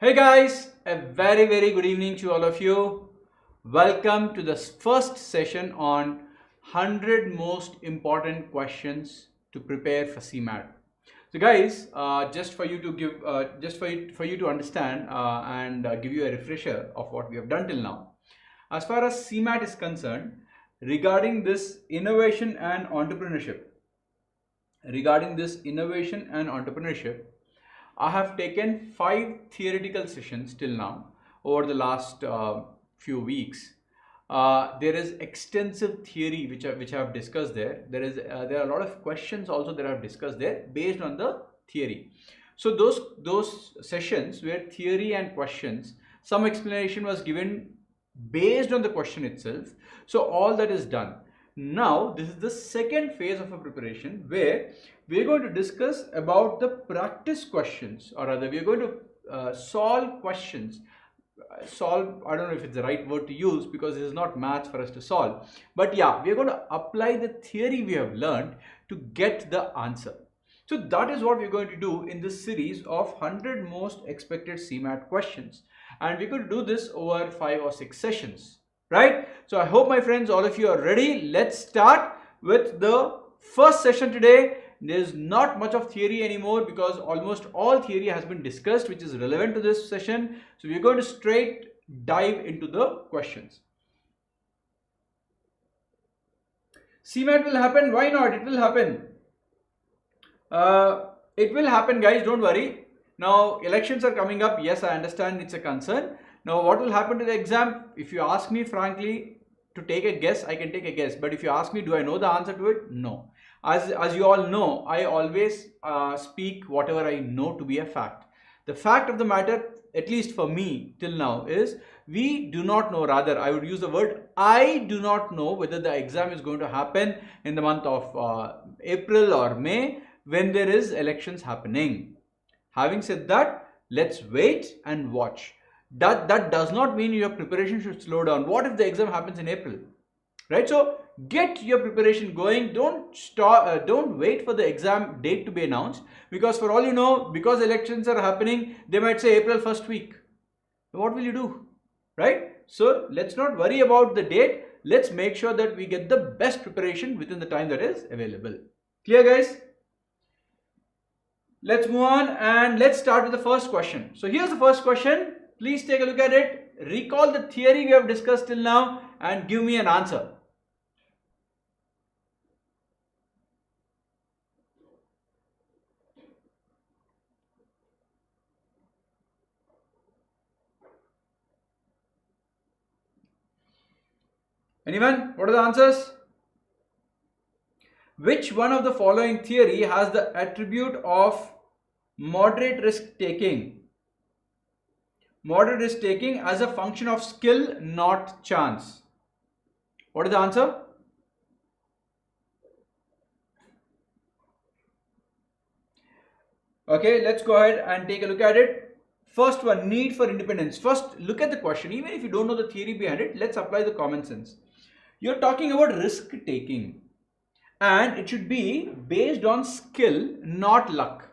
Hey guys, a very good evening to all of you. Welcome to the first session on 100 most important questions to prepare for CMAT. So guys, just for you to give, for you to understand and give you a refresher of what we have done till now. As far as CMAT is concerned, regarding this innovation and entrepreneurship, I have taken 5 theoretical sessions till now over the last few weeks. There is extensive theory which I have discussed there. There are a lot of questions also that I have discussed there based on the theory. So those sessions where theory and questions, some explanation was given based on the question itself. So all that is done. Now this is the second phase of a preparation where we are going to discuss about the practice questions, or rather we are going to solve questions. I don't know if it's the right word to use because this is not maths for us to solve, but yeah, we are going to apply the theory we have learned to get the answer. So that is what we're going to do in this series of 100 most expected CMAT questions, and we're going to do this over 5 or 6 sessions, right? So I hope my friends, all of you are ready. Let's start with the first session today. There's not much of theory anymore because almost all theory has been discussed which is relevant to this session. So we're going to straight dive into the questions. CMAT will happen. Why not? It will happen. It will happen, guys. Don't worry. Now elections are coming up. Yes, I understand it's a concern. Now what will happen to the exam? If you ask me frankly to take a guess, I can take a guess. But if you ask me, do I know the answer to it? No. As you all know, I always speak whatever I know to be a fact. The fact of the matter, at least for me till now, is we do not know, rather I would use the word I do not know whether the exam is going to happen in the month of April or May when there is elections happening. Having said that, let's wait and watch. That does not mean your preparation should slow down. What if the exam happens in April? Right? So get your preparation going. Don't wait for the exam date to be announced, because for all you know, because elections are happening, they might say April first week. What will you do? Right? So let's not worry about the date. Let's make sure that we get the best preparation within the time that is available. Clear, guys? Let's move on and let's start with the first question. So here's the first question. Please take a look at it. Recall the theory we have discussed till now and give me an answer. Anyone? What are the answers? Which one of the following theory has the attribute of moderate risk taking? Moderate risk taking as a function of skill, not chance. What is the answer? Okay, let's go ahead and take a look at it. First one, need for independence. First, look at the question. Even if you don't know the theory behind it, let's apply the common sense. You're talking about risk taking, and it should be based on skill, not luck.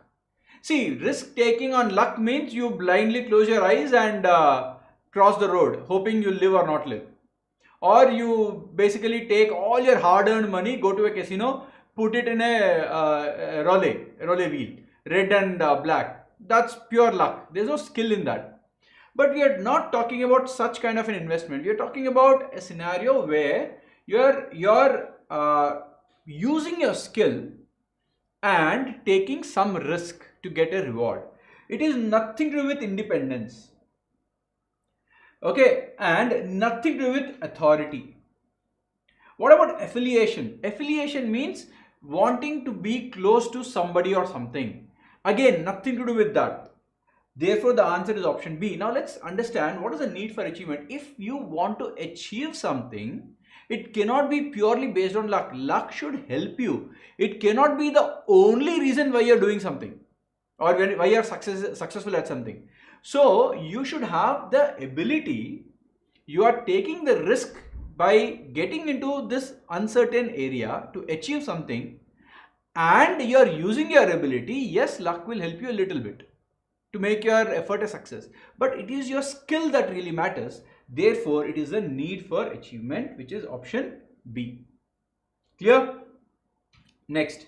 See, risk taking on luck means you blindly close your eyes and cross the road, hoping you'll live or not live. Or you basically take all your hard-earned money, go to a casino, put it in a roulette wheel, red and black. That's pure luck. There's no skill in that. But we are not talking about such kind of an investment. We are talking about a scenario where you're using your skill and taking some risk to get a reward. It is nothing to do with independence. Okay, and nothing to do with authority. What about affiliation? Affiliation means wanting to be close to somebody or something. Again, nothing to do with that. Therefore, the answer is option B. Now, let's understand what is the need for achievement. If you want to achieve something, it cannot be purely based on luck. Luck should help you. It cannot be the only reason why you're doing something or why you're successful at something. So, you should have the ability. You are taking the risk by getting into this uncertain area to achieve something, and you are using your ability. Yes, luck will help you a little bit. to make your effort a success, but it is your skill that really matters. Therefore, it is a need for achievement, which is option B. Clear? Next,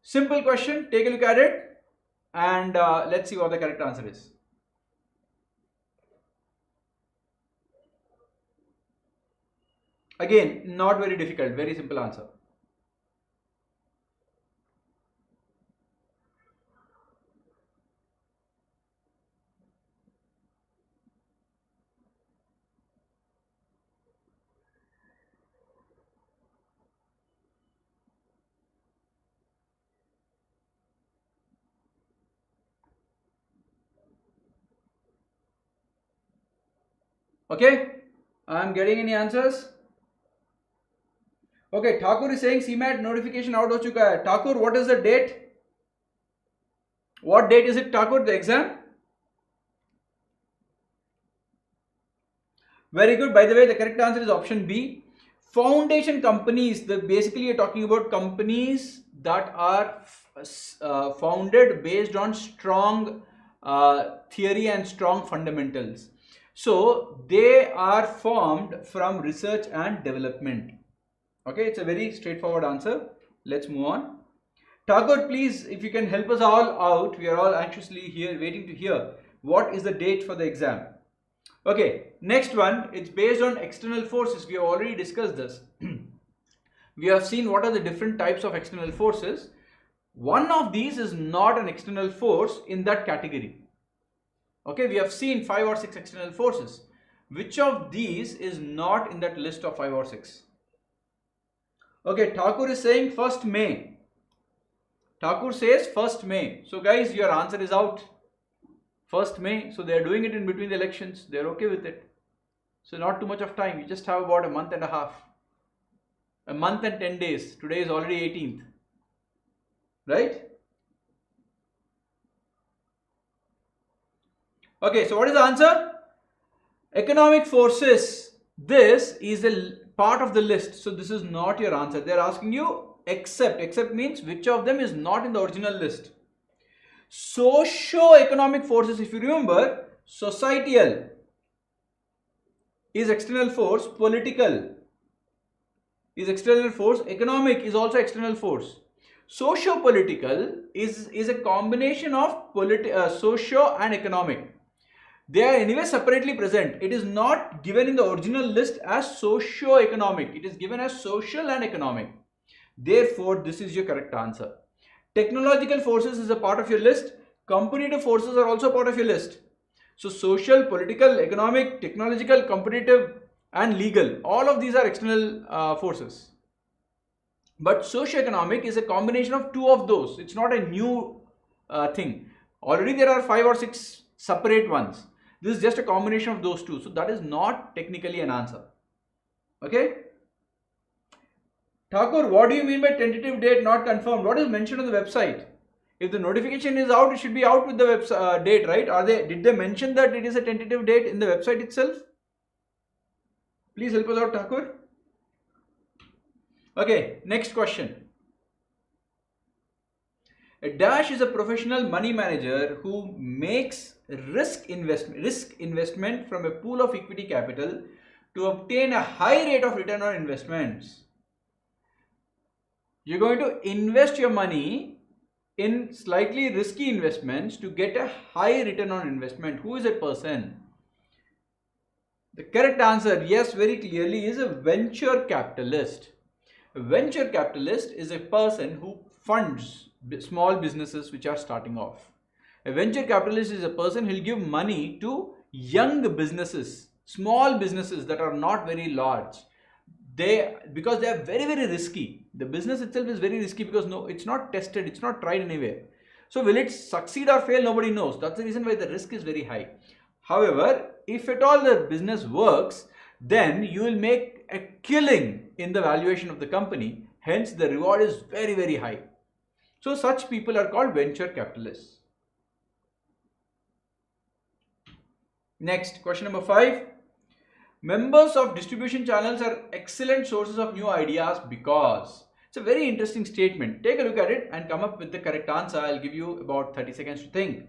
simple question. Take a look at it and let's see what the correct answer is. Again, not very difficult, very simple answer. Okay, I'm getting any answers? Okay, Thakur is saying CMAT notification out ho chuka hai. Thakur, what is the date? What date is it, Thakur, the exam? Very good. By the way, the correct answer is option B. Foundation companies, basically you're talking about companies that are founded based on strong theory and strong fundamentals. So they are formed from research and development. Okay, it's a very straightforward answer. Let's move on. Tagore, please, if you can help us all out, we are all anxiously here waiting to hear what is the date for the exam. Okay, next one, it's based on external forces. We have already discussed this. We have seen what are the different types of external forces. One of these is not an external force in that category. Okay, we have seen 5 or 6 external forces. Which of these is not in that list of 5 or 6? Okay, Thakur is saying 1st May. Thakur says 1st May. So guys, your answer is out. 1st May. So they are doing it in between the elections. They are okay with it. So not too much of time. You just have about a month and a half. A month and 10 days. Today is already 18th. Right? Okay, so what is the answer? Economic forces. This is a part of the list. So this is not your answer. They are asking you except. Except means which of them is not in the original list. Socio-economic forces, if you remember, societal is external force, political is external force, economic is also external force. Socio-political is a combination of socio and economic. They are anyway separately present. It is not given in the original list as socio-economic. It is given as social and economic. Therefore, this is your correct answer. Technological forces is a part of your list. Competitive forces are also part of your list. So, social, political, economic, technological, competitive and legal. All of these are external forces. But socio-economic is a combination of 2 of those. It's not a new thing. Already there are 5 or 6 separate ones. This is just a combination of those 2. So that is not technically an answer. Okay. Thakur, what do you mean by tentative date not confirmed? What is mentioned on the website? If the notification is out, it should be out with the website date, right? Did they mention that it is a tentative date in the website itself? Please help us out, Thakur. Okay, next question. A dash is a professional money manager who makes risk investment from a pool of equity capital to obtain a high rate of return on investments. You're going to invest your money in slightly risky investments to get a high return on investment. Who is that person? The correct answer, yes, very clearly, is a venture capitalist. A venture capitalist is a person who funds small businesses which are starting off. A venture capitalist is a person who will give money to young businesses, small businesses that are not very large. Because they are very, very risky. The business itself is very risky because it's not tested, it's not tried anywhere. So will it succeed or fail? Nobody knows. That's the reason why the risk is very high. However, if at all the business works, then you will make a killing in the valuation of the company. Hence, the reward is very, very high. So such people are called venture capitalists. Next, question number 5. Members of distribution channels are excellent sources of new ideas because. It's a very interesting statement. Take a look at it and come up with the correct answer. I'll give you about 30 seconds to think.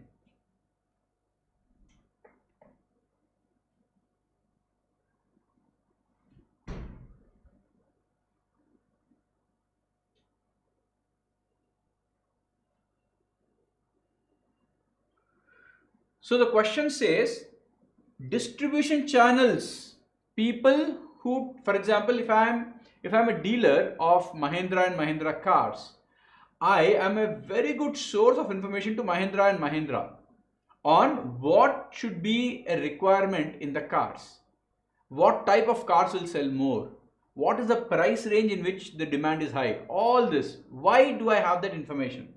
So the question says distribution channels, people who, for example, if I'm a dealer of Mahindra and Mahindra cars, I am a very good source of information to Mahindra and Mahindra on what should be a requirement in the cars, what type of cars will sell more, what is the price range in which the demand is high, all this. Why do I have that information?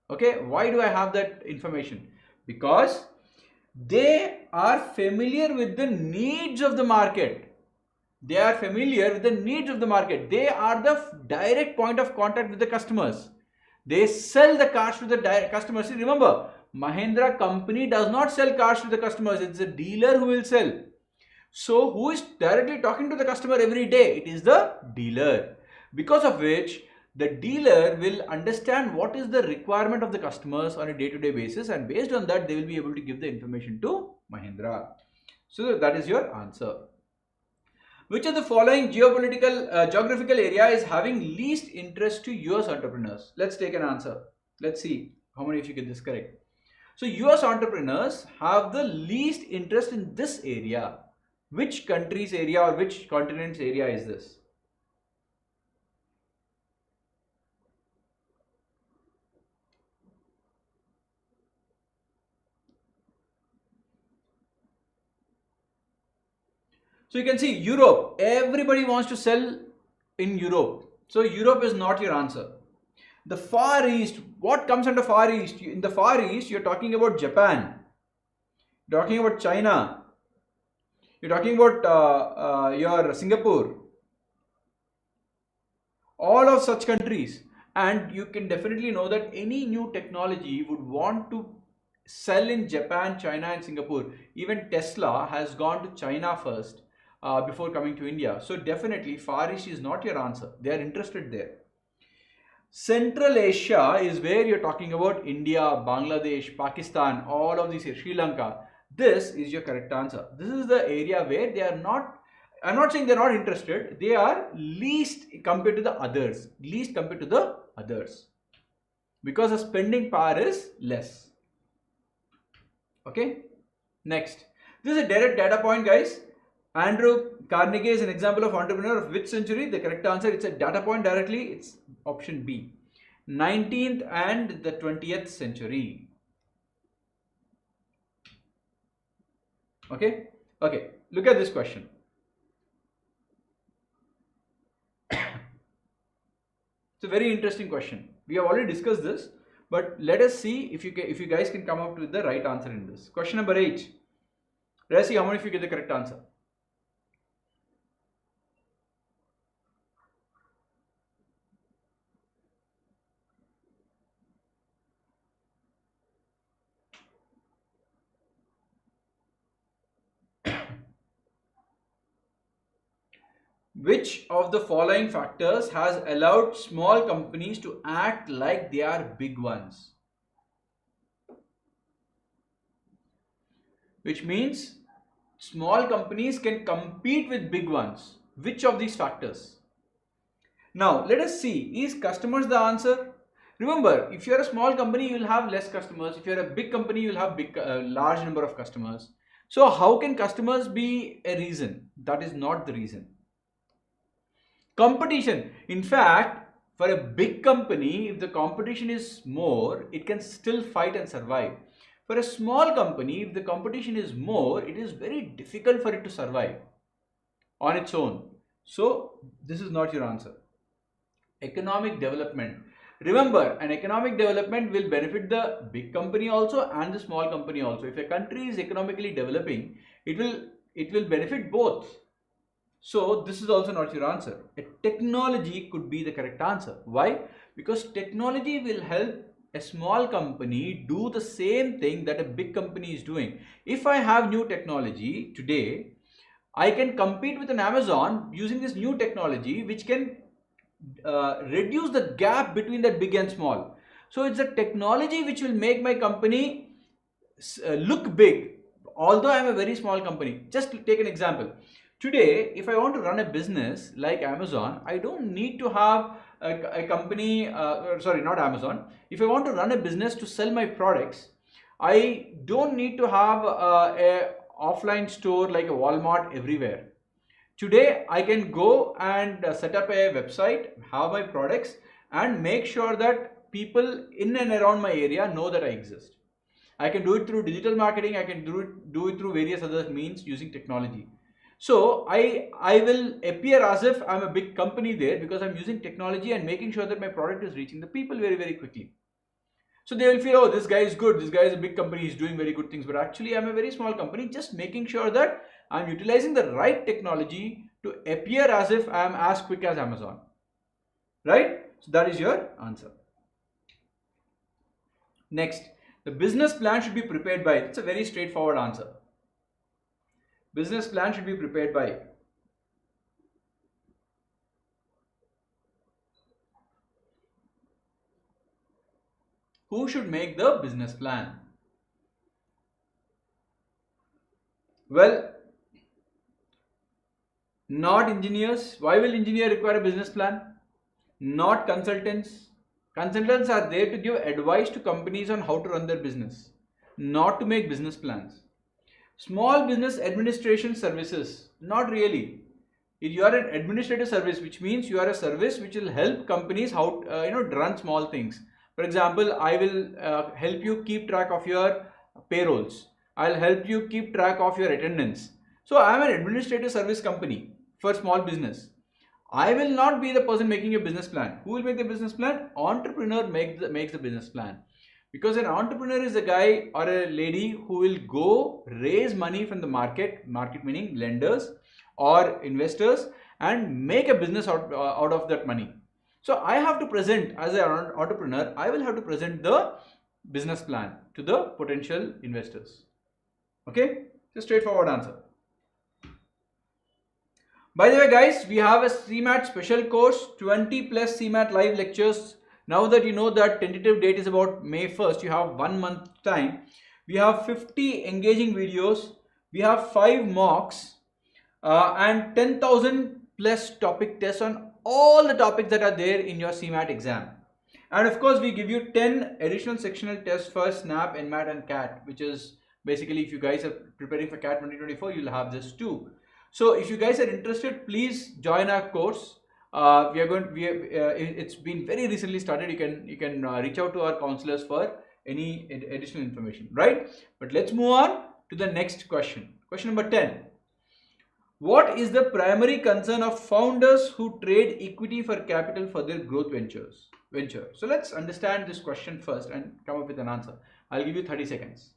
Okay, why do I have that information? Because they are familiar with the needs of the market. They are familiar with the needs of the market. They are the direct point of contact with the customers. They sell the cars to the direct customers. See, remember, Mahindra company does not sell cars to the customers. It's a dealer who will sell. So who is directly talking to the customer every day? It is the dealer. Because of which the dealer will understand what is the requirement of the customers on a day-to-day basis, and based on that they will be able to give the information to Mahindra. So that is your answer. Which of the following geographical area is having least interest to US entrepreneurs? Let's take an answer. Let's see how many of you get this correct. So US entrepreneurs have the least interest in this area. Which country's area or which continent's area is this? So you can see Europe. Everybody wants to sell in Europe. So Europe is not your answer. The Far East. What comes under Far East? In the Far East, you're talking about Japan. You're talking about China. You're talking about your Singapore. All of such countries. And you can definitely know that any new technology would want to sell in Japan, China and Singapore. Even Tesla has gone to China first before coming to India. So definitely Far East is not your answer. They are interested there. Central Asia is where you're talking about India, Bangladesh, Pakistan, all of these here, Sri Lanka. This is your correct answer. This is the area where they are not, I'm not saying they're not interested, they are least compared to the others. Least compared to the others. Because the spending power is less. Okay. Next. This is a direct data point, guys. Andrew Carnegie is an example of entrepreneur of which century? The correct answer, it's a data point directly. It's option B. 19th and the 20th century. Okay. Okay. Look at this question. It's a very interesting question. We have already discussed this, but let us see if you guys can come up with the right answer in this. Question number 8. Let us see how many of you get the correct answer. Which of the following factors has allowed small companies to act like they are big ones? Which means small companies can compete with big ones. Which of these factors? Now let us see, is customers the answer? Remember, if you are a small company, you will have less customers. If you are a big company, you will have large number of customers. So how can customers be a reason? That is not the reason. Competition. In fact, for a big company, if the competition is more, it can still fight and survive. For a small company, if the competition is more, it is very difficult for it to survive on its own. So this is not your answer. Economic development. Remember, an economic development will benefit the big company also and the small company also. If a country is economically developing, it will benefit both. So this is also not your answer. A technology could be the correct answer. Why? Because technology will help a small company do the same thing that a big company is doing. If I have new technology today, I can compete with an Amazon using this new technology, which can reduce the gap between that big and small. So it's the technology which will make my company look big, although I am a very small company. Just to take an example. Today, if I want to run a business like Amazon, I don't need to have a company, sorry, not Amazon. If I want to run a business to sell my products, I don't need to have a offline store like a Walmart everywhere. Today, I can go and set up a website, have my products, and make sure that people in and around my area know that I exist. I can do it through digital marketing. I can do it through various other means using technology. So I will appear as if I'm a big company there because I'm using technology and making sure that my product is reaching the people very, very quickly. So they will feel, oh, this guy is good, this guy is a big company, he's doing very good things. But actually, I'm a very small company, just making sure that I'm utilizing the right technology to appear as if I'm as quick as Amazon. Right? So that is your answer. Next, the business plan should be prepared by. It's a very straightforward answer. Business plan should be prepared by. Who should make the business plan? Well, not engineers. Why will engineer require a business plan? Not consultants. Consultants are there to give advice to companies on how to run their business, not to make business plans. Small business administration services, not really. If you are an administrative service, which means you are a service which will help companies how run small things. For example, I will help you keep track of your payrolls. I'll help you keep track of your attendance. So I am an administrative service company for small business. I will not be the person making a business plan. Who will make the business plan? Entrepreneur makes the business plan. Because an entrepreneur is a guy or a lady who will go raise money from the market meaning lenders or investors, and make a business out of that money. So I have to present, as an entrepreneur, I will have to present the business plan to the potential investors. Okay, it's a straightforward answer. By the way, guys, we have a CMAT special course, 20 plus CMAT live lectures. Now that you know that tentative date is about May 1st, you have 1 month time. We have 50 engaging videos. We have 5 mocks and 10,000 plus topic tests on all the topics that are there in your CMAT exam. And of course, we give you 10 additional sectional tests for SNAP, NMAT and CAT, which is basically if you guys are preparing for CAT 2024, you'll have this too. So if you guys are interested, please join our course. It's been very recently started. You can reach out to our counselors for any additional information, right? But let's move on to the next question. Question number 10. What is the primary concern of founders who trade equity for capital for their growth venture? So let's understand this question first and come up with an answer. I'll give you 30 seconds.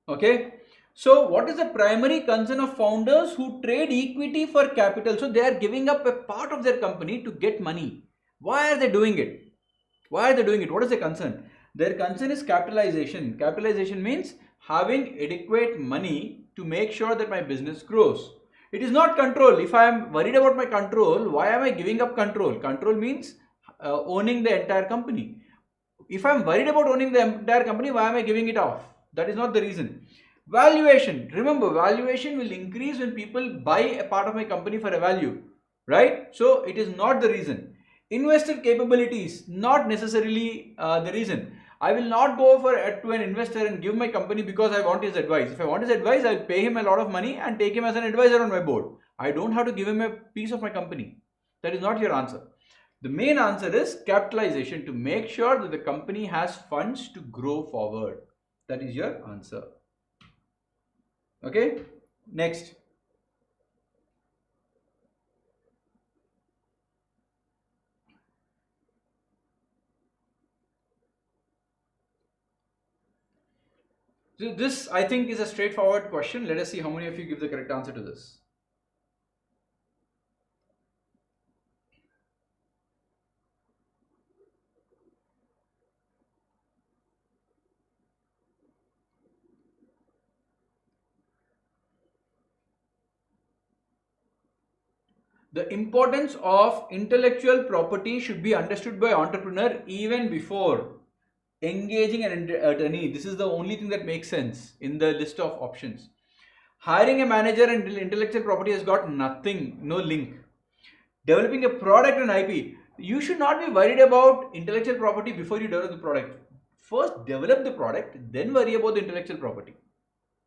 Okay, so what is the primary concern of founders who trade equity for capital? So they are giving up a part of their company to get money. Why are they doing it? Why are they doing it? What is the concern? Their concern is capitalization. Capitalization means having adequate money to make sure that my business grows. It is not control. If I am worried about my control, why am I giving up control? Control means owning the entire company. If I'm worried about owning the entire company, why am I giving it off? That is not the reason. Valuation. Remember, valuation will increase when people buy a part of my company for a value, right? So it is not the reason. Investor capabilities, not necessarily the reason. I will not go to an investor and give my company because I want his advice. If I want his advice, I'll pay him a lot of money and take him as an advisor on my board. I don't have to give him a piece of my company. That is not your answer. The main answer is capitalization, to make sure that the company has funds to grow forward. That is your answer. Okay, next. So this, I think, is a straightforward question. Let us see how many of you give the correct answer to this. The importance of intellectual property should be understood by entrepreneur even before engaging an attorney. This is the only thing that makes sense in the list of options. Hiring a manager and intellectual property has got nothing, no link. Developing a product and IP. You should not be worried about intellectual property before you develop the product. First develop the product, then worry about the intellectual property.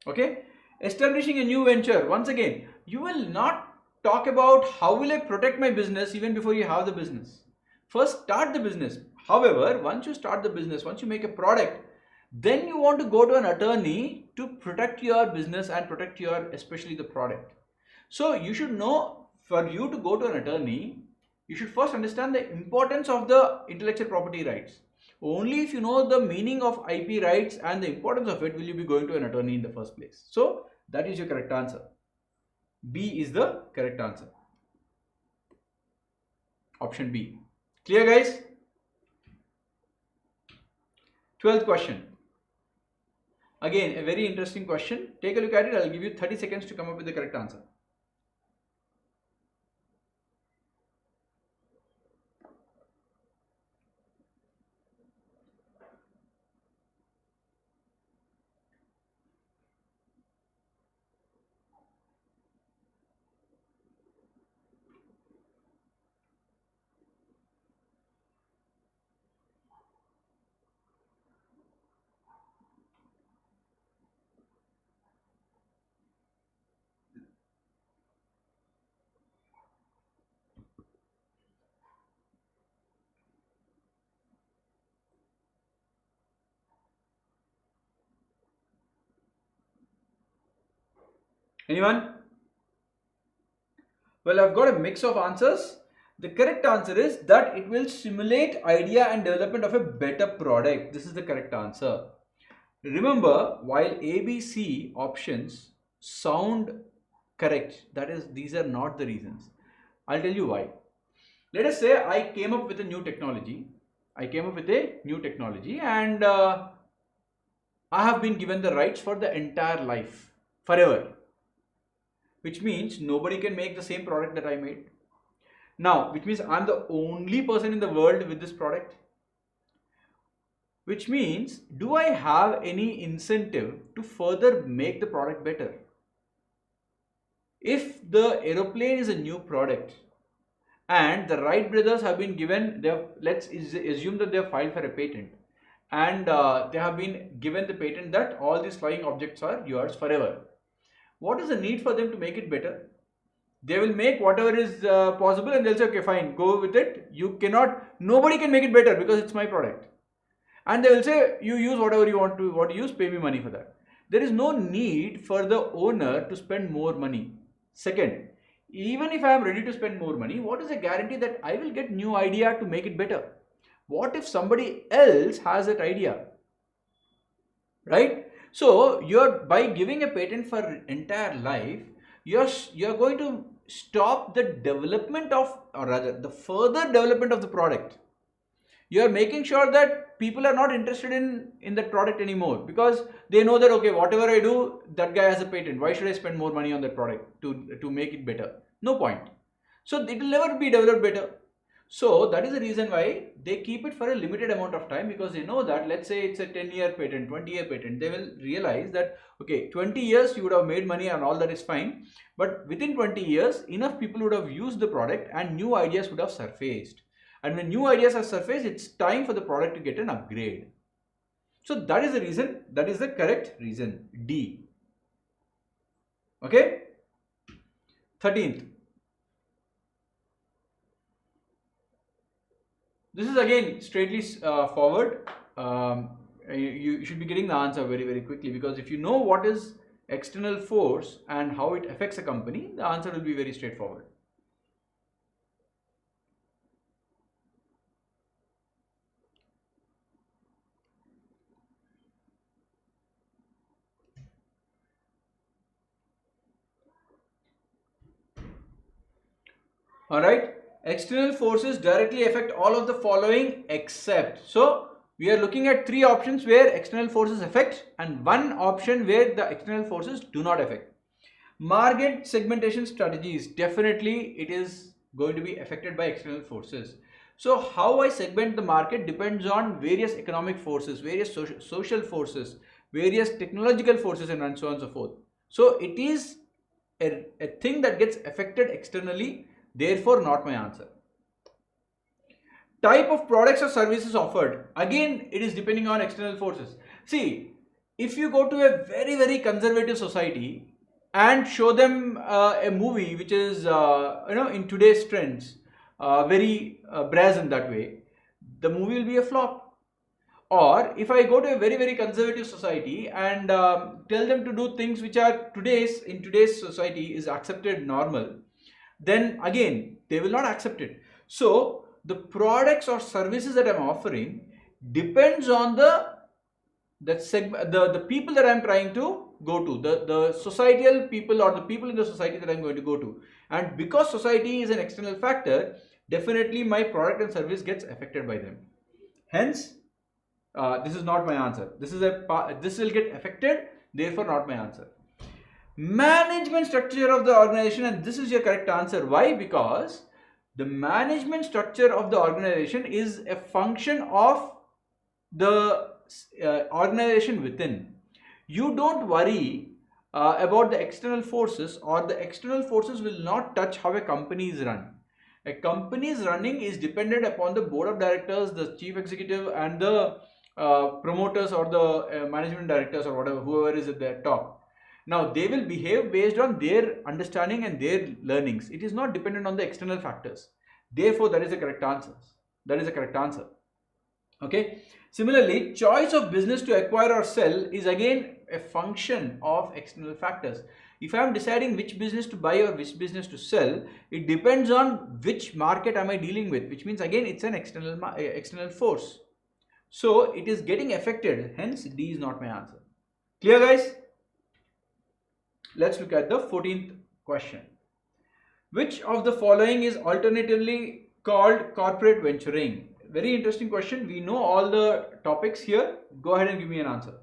Okay? Establishing a new venture. Once again, you will not talk about how will I protect my business even before you have the business. First start the business. However, once you start the business, once you make a product, then you want to go to an attorney to protect your business and protect your, especially the product. So you should know, for you to go to an attorney, you should first understand the importance of the intellectual property rights. Only if you know the meaning of IP rights and the importance of it will you be going to an attorney in the first place. So that is your correct answer. B is the correct answer. Option B. Clear, guys? 12th question. Again, a very interesting question. Take a look at it. I'll give you 30 seconds to come up with the correct answer. Anyone? Well, I've got a mix of answers. The correct answer is that it will stimulate idea and development of a better product. This is the correct answer. Remember, while A, B, C options sound correct, that is, these are not the reasons. I'll tell you why. Let us say I came up with a new technology. And I have been given the rights for the entire life, forever. Which means nobody can make the same product that I made. Now, which means I'm the only person in the world with this product. Which means, do I have any incentive to further make the product better? If the aeroplane is a new product and the Wright brothers have been given, let's assume that they have filed for a patent and they have been given the patent that all these flying objects are yours forever. What is the need for them to make it better? They will make whatever is possible and they'll say, okay, fine, go with it. Nobody can make it better because it's my product. And they will say, you use whatever you want to use, pay me money for that. There is no need for the owner to spend more money. Second, even if I am ready to spend more money, what is the guarantee that I will get new idea to make it better? What if somebody else has that idea? Right? So by giving a patent for entire life, you're going to stop the development of, or rather the further development of the product. You're making sure that people are not interested in that product anymore because they know that, okay, whatever I do, that guy has a patent. Why should I spend more money on that product to make it better? No point. So it will never be developed better. So that is the reason why they keep it for a limited amount of time, because they know that, let's say it's a 10-year patent, 20-year patent, they will realize that, okay, 20 years you would have made money and all that is fine. But within 20 years, enough people would have used the product and new ideas would have surfaced. And when new ideas are surfaced, it's time for the product to get an upgrade. So that is the reason, that is the correct reason, D. Okay? 13th. This is again straightly forward. You should be getting the answer very, very quickly, because if you know what is external force and how it affects a company, the answer will be very straightforward. Alright, external forces directly affect all of the following except. So we are looking at 3 options where external forces affect and 1 option where the external forces do not affect. Market segmentation strategies, definitely it is going to be affected by external forces. So how I segment the market depends on various economic forces, various social forces, various technological forces, and so on and so forth. So it is a thing that gets affected externally, therefore not my answer. Type of products or services offered, again it is depending on external forces. See, if you go to a very conservative society and show them a movie which is in today's trends, very brazen that way, the movie will be a flop. Or if I go to a very conservative society and tell them to do things which are in today's society is accepted normal, then again they will not accept it. So the products or services that I'm offering depends on the people that I'm trying to go to, the societal people or the people in the society that I'm going to go to. And because society is an external factor, definitely my product and service gets affected by them. Hence, this is not my answer. This will get affected, therefore not my answer. Management structure of the organization, and this is your correct answer. Why? Because the management structure of the organization is a function of the organization within. You don't worry about the external forces, or the external forces will not touch how a company is run. A company's running is dependent upon the board of directors, the chief executive, and the promoters or the management directors or whatever, whoever is at the top. Now they will behave based on their understanding and their learnings. It is not dependent on the external factors. Therefore, that is the correct answer. That is the correct answer. Okay. Similarly, choice of business to acquire or sell is again a function of external factors. If I am deciding which business to buy or which business to sell, it depends on which market am I dealing with, which means again it's an external force. So it is getting affected, hence D is not my answer. Clear, guys? Let's look at the 14th question. Which of the following is alternatively called corporate venturing? Very interesting question. We know all the topics here. Go ahead and give me an answer.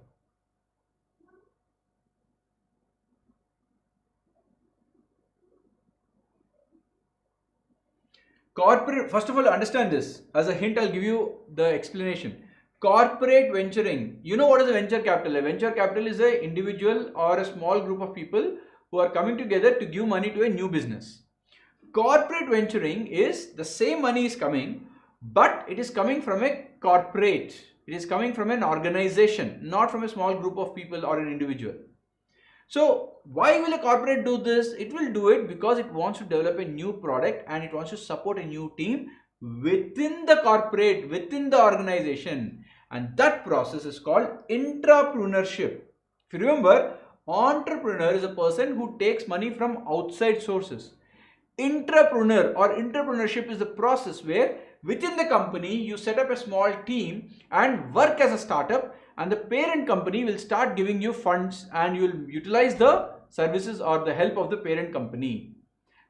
Corporate, first of all, understand this. As a hint, I'll give you the explanation. Corporate venturing. You know what is a venture capital? A venture capital is an individual or a small group of people who are coming together to give money to a new business. Corporate venturing is the same money is coming, but it is coming from a corporate. It is coming from an organization, not from a small group of people or an individual. So why will a corporate do this? It will do it because it wants to develop a new product and it wants to support a new team within the corporate, within the organization. And that process is called entrepreneurship. If you remember, entrepreneur is a person who takes money from outside sources. Entrepreneur or entrepreneurship is the process where within the company you set up a small team and work as a startup, and the parent company will start giving you funds and you will utilize the services or the help of the parent company.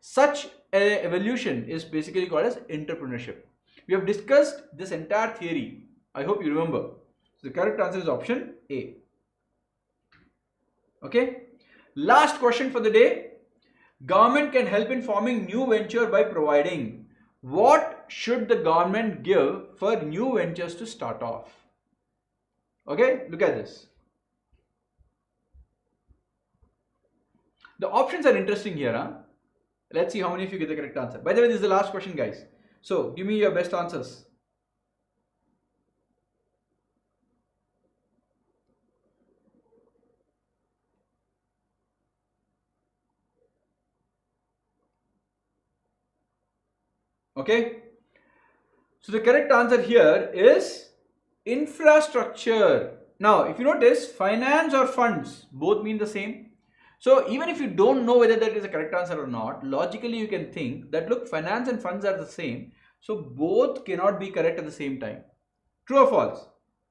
Such a evolution is basically called as entrepreneurship. We have discussed this entire theory. I hope you remember. So the correct answer is option A. Okay. Last question for the day. Government can help in forming new venture by providing. What should the government give for new ventures to start off? Okay, look at this. The options are interesting here. Huh? Let's see how many of you get the correct answer. By the way, this is the last question, guys. So give me your best answers. Okay. So the correct answer here is infrastructure. Now, if you notice, finance or funds both mean the same. So even if you don't know whether that is the correct answer or not, logically you can think that look, finance and funds are the same. So both cannot be correct at the same time. True or false?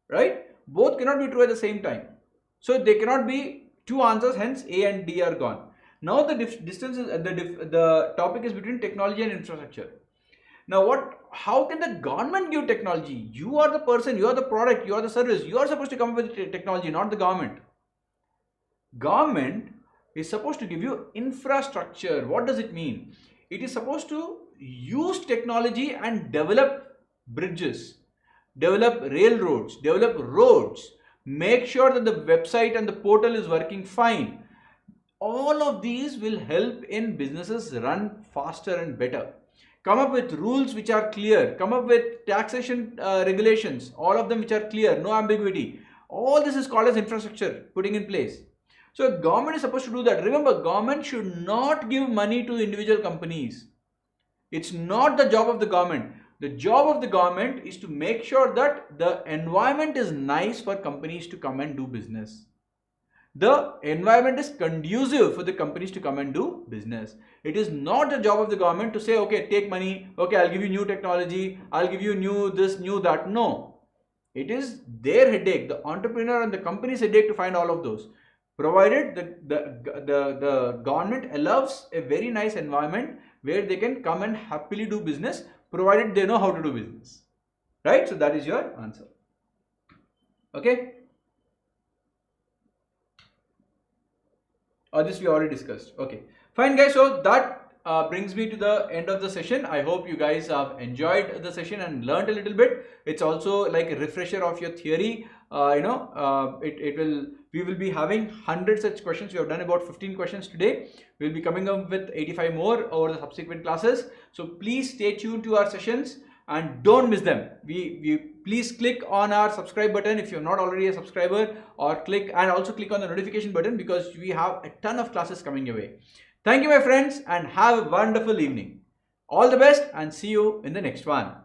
Right? Both cannot be true at the same time. So they cannot be two answers, hence A and D are gone. Now the distance is the topic is between technology and infrastructure. Now how can the government give technology? You are the person, you are the product, you are the service. You are supposed to come up with technology, not the government. Government is supposed to give you infrastructure. What does it mean? It is supposed to use technology and develop bridges, develop railroads, develop roads, make sure that the website and the portal is working fine. All of these will help in businesses run faster and better. Come up with rules which are clear, come up with taxation regulations, all of them which are clear, no ambiguity. All this is called as infrastructure putting in place. So government is supposed to do that. Remember, government should not give money to individual companies. It's not the job of the government. The job of the government is to make sure that the environment is nice for companies to come and do business. The environment is conducive for the companies to come and do business. It is not the job of the government to say, okay, take money, okay, I'll give you new technology, I'll give you new this, new that. No. It is their headache, the entrepreneur and the company's headache to find all of those. Provided the government allows a very nice environment where they can come and happily do business, provided they know how to do business. Right? So that is your answer. Okay? Or this we already discussed. Okay. Fine guys. So that brings me to the end of the session. I hope you guys have enjoyed the session and learned a little bit. It's also like a refresher of your theory. We will be having 100 such questions. We have done about 15 questions today. We'll be coming up with 85 more over the subsequent classes. So please stay tuned to our sessions and don't miss them. Please click on our subscribe button if you're not already a subscriber, or click on the notification button, because we have a ton of classes coming your way. Thank you, my friends, and have a wonderful evening. All the best and see you in the next one.